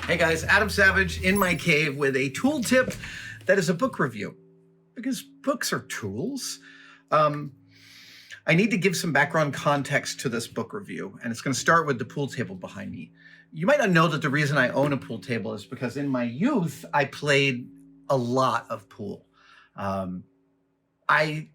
Hey guys, Adam Savage in my cave with a tool tip that is a book review, because books are tools. I need to give some background context to this book review, and it's going to start with the pool table behind me. You might not know that the reason I own a pool table is because in my youth, I played a lot of pool. I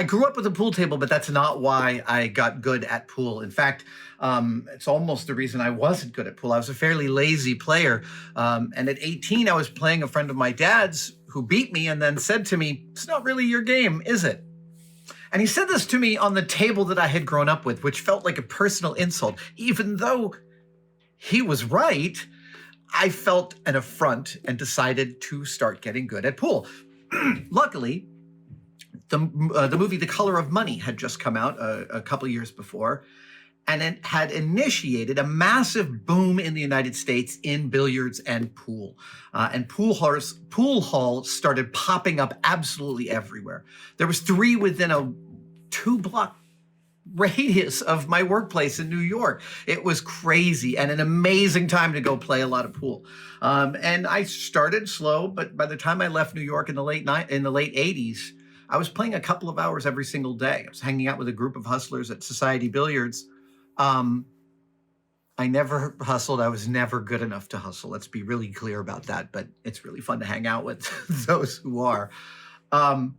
grew up with a pool table, but that's not why I got good at pool. In fact, it's almost the reason I wasn't good at pool. I was a fairly lazy player. And at 18, I was playing a friend of my dad's who beat me and then said to me, "It's not really your game, is it?" And he said this to me on the table that I had grown up with, which felt like a personal insult. Even though he was right, I felt an affront and decided to start getting good at pool. Luckily, the movie The Color of Money had just come out a couple years before, and it had initiated a massive boom in the United States in billiards and pool. And pool halls started popping up absolutely everywhere. There was 3 within a 2-block radius of my workplace in New York. It was crazy and an amazing time to go play a lot of pool. And I started slow, but by the time I left New York in the late 80s, I was playing a couple of hours every single day. I was hanging out with a group of hustlers at Society Billiards. I never hustled. I was never good enough to hustle. Let's be really clear about that. But it's really fun to hang out with those who are. And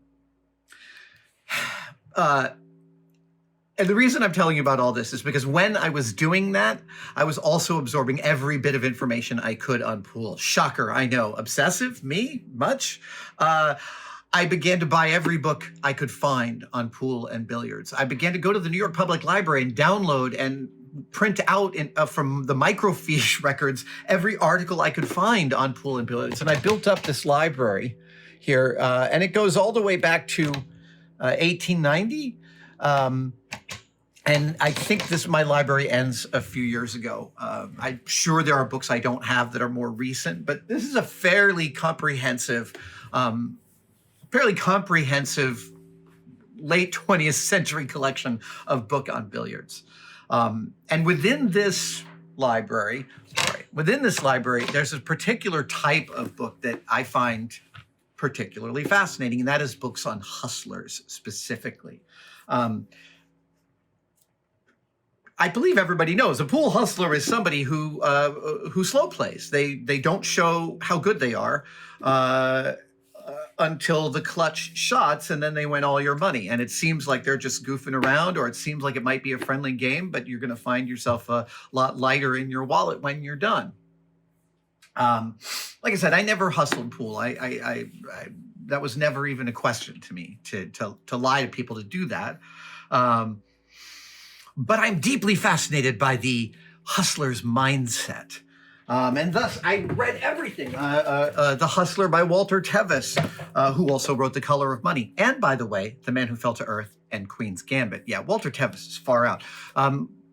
the reason I'm telling you about all this is because when I was doing that, I was also absorbing every bit of information I could on pool. Shocker, I know. Obsessive? Me? Much? I began to buy every book I could find on pool and billiards. I began to go to the New York Public Library and download and print out from the microfiche records every article I could find on pool and billiards. And I built up this library here, and it goes all the way back to 1890. And I think my library ends a few years ago. I'm sure there are books I don't have that are more recent, but this is a fairly comprehensive late 20th century collection of book on billiards. And within this library, there's a particular type of book that I find particularly fascinating, and that is books on hustlers specifically. I believe everybody knows a pool hustler is somebody who slow plays. They don't show how good they are until the clutch shots, and then they win all your money. And it seems like they're just goofing around, or it seems like it might be a friendly game, but you're going to find yourself a lot lighter in your wallet when you're done. Like I said, I never hustled pool. I that was never even a question to me to lie to people to do that. But I'm deeply fascinated by the hustler's mindset. And thus, I read everything. The Hustler by Walter Tevis, who also wrote The Color of Money. And by the way, The Man Who Fell to Earth and Queen's Gambit. Yeah, Walter Tevis is far out.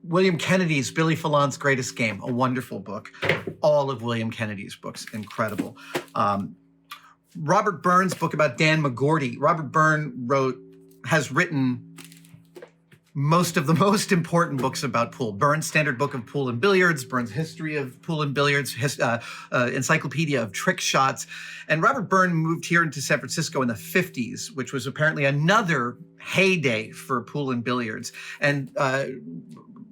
William Kennedy's Billy Fallon's Greatest Game, a wonderful book. All of William Kennedy's books, incredible. Robert Burns' book about Dan McGorty. Robert Burns has written most of the most important books about pool. Burns' Standard Book of Pool and Billiards, Burns' History of Pool and Billiards, Encyclopedia of Trick Shots. And Robert Burns moved here into San Francisco in the 50s, which was apparently another heyday for pool and billiards, and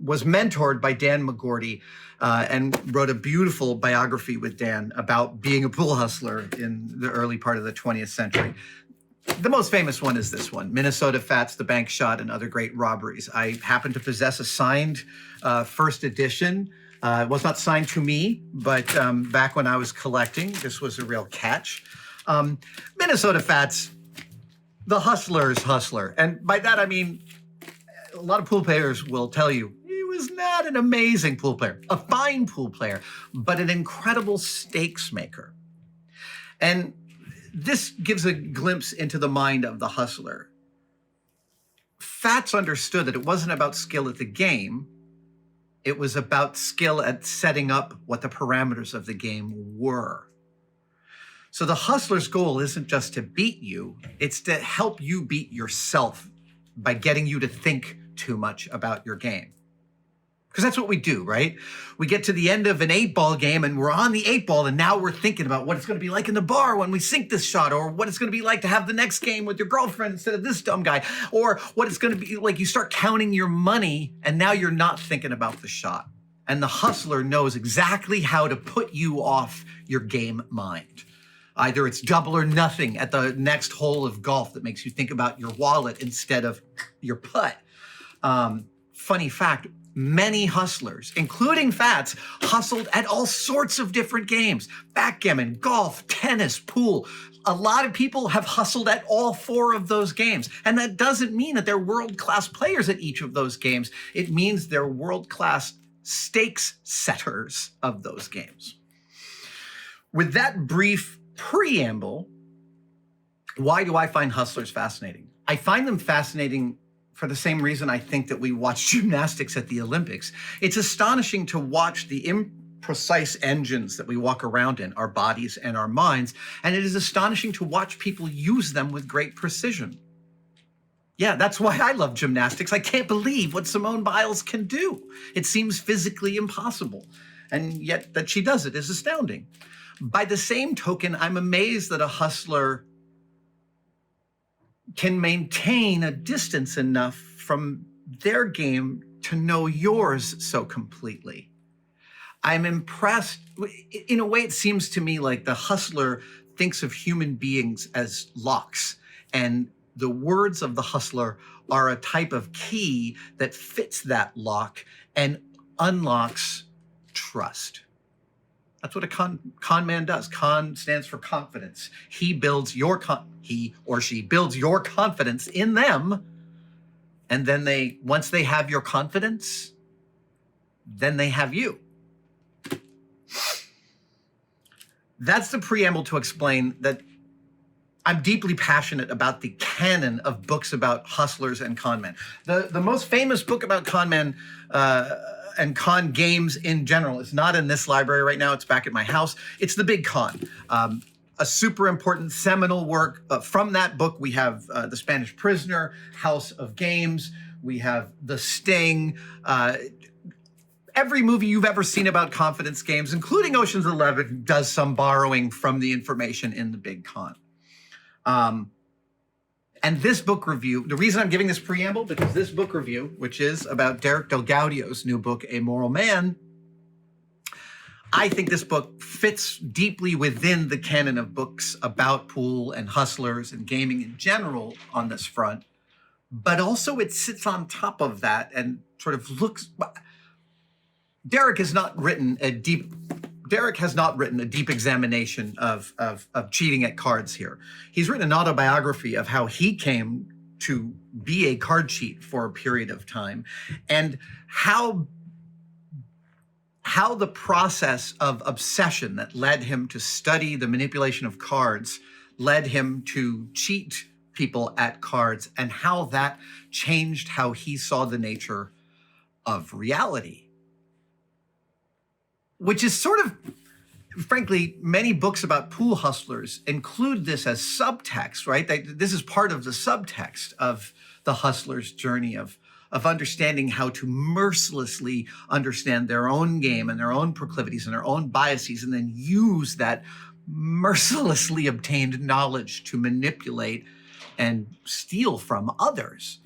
was mentored by Dan McGorty, and wrote a beautiful biography with Dan about being a pool hustler in the early part of the 20th century. The most famous one is this one, Minnesota Fats, The Bank Shot, and Other Great Robberies. I happen to possess a signed first edition. It was not signed to me, but back when I was collecting, this was a real catch. Minnesota Fats, the hustler's hustler. And by that, I mean, a lot of pool players will tell you, he was not an amazing pool player, a fine pool player, but an incredible stakes maker. And this gives a glimpse into the mind of the hustler. Fats understood that it wasn't about skill at the game. It was about skill at setting up what the parameters of the game were. So the hustler's goal isn't just to beat you, it's to help you beat yourself by getting you to think too much about your game. Because that's what we do, right? We get to the end of an 8-ball game and we're on the 8-ball, and now we're thinking about what it's going to be like in the bar when we sink this shot, or what it's going to be like to have the next game with your girlfriend instead of this dumb guy, or what it's going to be like. You start counting your money and now you're not thinking about the shot. And the hustler knows exactly how to put you off your game mind. Either it's double or nothing at the next hole of golf that makes you think about your wallet instead of your putt. Funny fact, many hustlers, including Fats, hustled at all sorts of different games. Backgammon, golf, tennis, pool. A lot of people have hustled at all 4 of those games. And that doesn't mean that they're world-class players at each of those games. It means they're world-class stakes setters of those games. With that brief preamble, why do I find hustlers fascinating? I find them fascinating for the same reason I think that we watch gymnastics at the Olympics. It's astonishing to watch the imprecise engines that we walk around in, our bodies and our minds, and it is astonishing to watch people use them with great precision. Yeah, that's why I love gymnastics. I can't believe what Simone Biles can do. It seems physically impossible, and yet that she does it is astounding. By the same token, I'm amazed that a hustler can maintain a distance enough from their game to know yours so completely. I'm impressed. In a way, it seems to me like the hustler thinks of human beings as locks, and the words of the hustler are a type of key that fits that lock and unlocks trust. That's what a con man does. Con stands for confidence. He or she builds your confidence in them, and then once they have your confidence, then they have you. That's the preamble to explain that I'm deeply passionate about the canon of books about hustlers and con men. The most famous book about con men and con games in general is not in this library right now. It's back at my house. It's The Big Con, a super important seminal work. From that book, we have The Spanish Prisoner, House of Games. We have The Sting. Every movie you've ever seen about confidence games, including Ocean's 11, does some borrowing from the information in The Big Con. And this book review, the reason I'm giving this preamble, because this book review, which is about Derek DelGaudio's new book, A Moral Man, I think this book fits deeply within the canon of books about pool and hustlers and gaming in general on this front. But also it sits on top of that and sort of looks... Derek has not written a deep examination of cheating at cards here. He's written an autobiography of how he came to be a card cheat for a period of time, and how the process of obsession that led him to study the manipulation of cards led him to cheat people at cards, and how that changed how he saw the nature of reality. Which is sort of, frankly, many books about pool hustlers include this as subtext, right? This is part of the subtext of the hustler's journey of understanding how to mercilessly understand their own game and their own proclivities and their own biases, and then use that mercilessly obtained knowledge to manipulate and steal from others.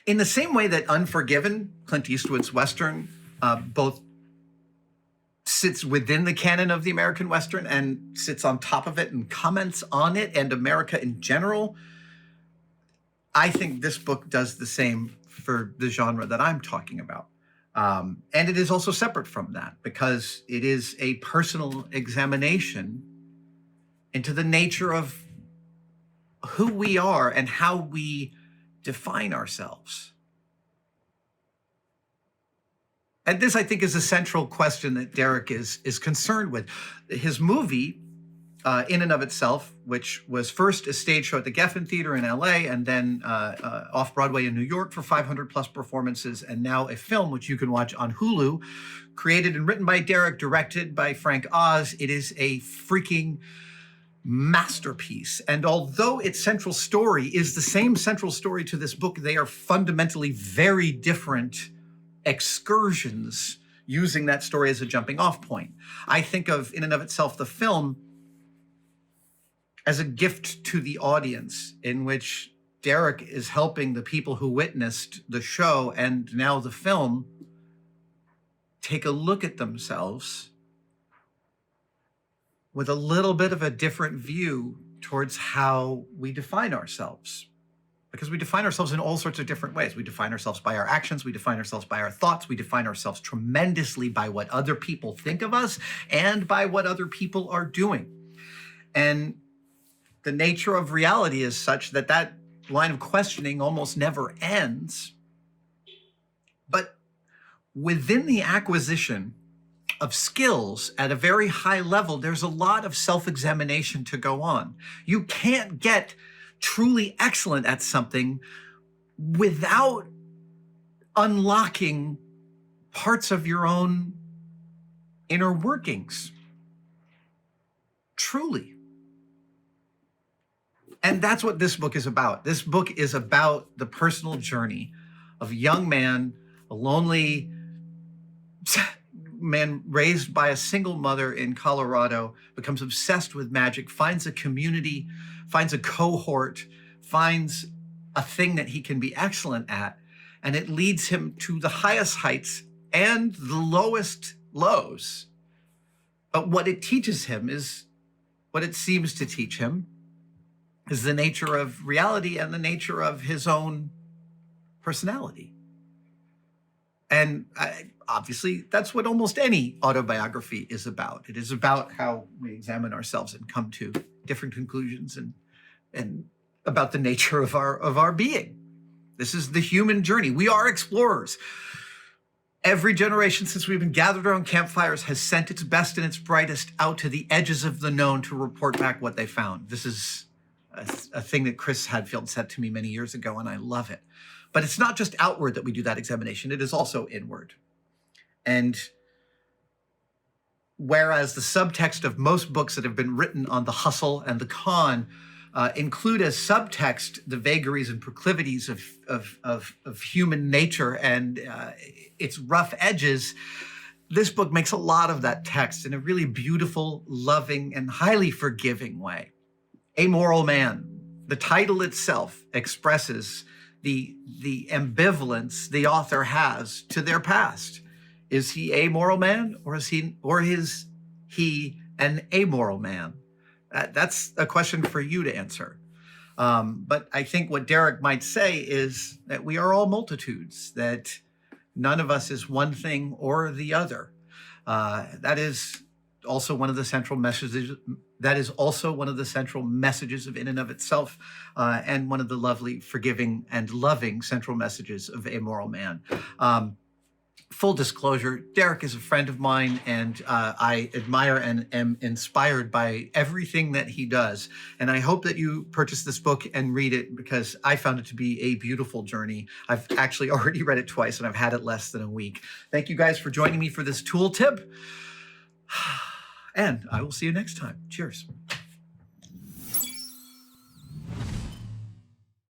In the same way that Unforgiven, Clint Eastwood's Western, both sits within the canon of the American Western and sits on top of it and comments on it and America in general, I think this book does the same for the genre that I'm talking about. And it is also separate from that because it is a personal examination into the nature of who we are and how we define ourselves. And this, I think, is a central question that Derek is concerned with. His movie, in and of itself, which was first a stage show at the Geffen Theater in LA, and then off-Broadway in New York for 500 plus performances, and now a film, which you can watch on Hulu, created and written by Derek, directed by Frank Oz. It is a freaking masterpiece. And although its central story is the same central story to this book, they are fundamentally very different excursions using that story as a jumping off point. I think of, in and of itself, the film as a gift to the audience, in which Derek is helping the people who witnessed the show and now the film take a look at themselves with a little bit of a different view towards how we define ourselves. Because we define ourselves in all sorts of different ways. We define ourselves by our actions. We define ourselves by our thoughts. We define ourselves tremendously by what other people think of us and by what other people are doing. And the nature of reality is such that that line of questioning almost never ends. But within the acquisition of skills at a very high level, there's a lot of self-examination to go on. You can't get truly excellent at something without unlocking parts of your own inner workings. Truly. And that's what this book is about. This book is about the personal journey of a young man, a lonely man raised by a single mother in Colorado, becomes obsessed with magic, finds a community, finds a cohort, finds a thing that he can be excellent at, and it leads him to the highest heights and the lowest lows. But what it teaches him is, what it seems to teach him, is the nature of reality and the nature of his own personality. And obviously, that's what almost any autobiography is about. It is about how we examine ourselves and come to different conclusions and about the nature of our being. This is the human journey. We are explorers. Every generation since we've been gathered around campfires has sent its best and its brightest out to the edges of the known to report back what they found. This is a thing that Chris Hadfield said to me many years ago, and I love it. But it's not just outward that we do that examination, it is also inward. And whereas the subtext of most books that have been written on the hustle and the con include as subtext the vagaries and proclivities of human nature and its rough edges, this book makes a lot of that text in a really beautiful, loving, and highly forgiving way. Amoral Man, the title itself expresses the ambivalence the author has to their past. Is he a moral man, or is he an amoral man? That's a question for you to answer. But I think what Derek might say is that we are all multitudes, that none of us is one thing or the other. That is also one of the central messages. That is also one of the central messages of In and of Itself, and one of the lovely, forgiving, and loving central messages of Amoral Man. Full disclosure, Derek is a friend of mine, and I admire and am inspired by everything that he does. And I hope that you purchase this book and read it, because I found it to be a beautiful journey. I've actually already read it twice, and I've had it less than a week. Thank you guys for joining me for this tool tip. And I will see you next time. Cheers.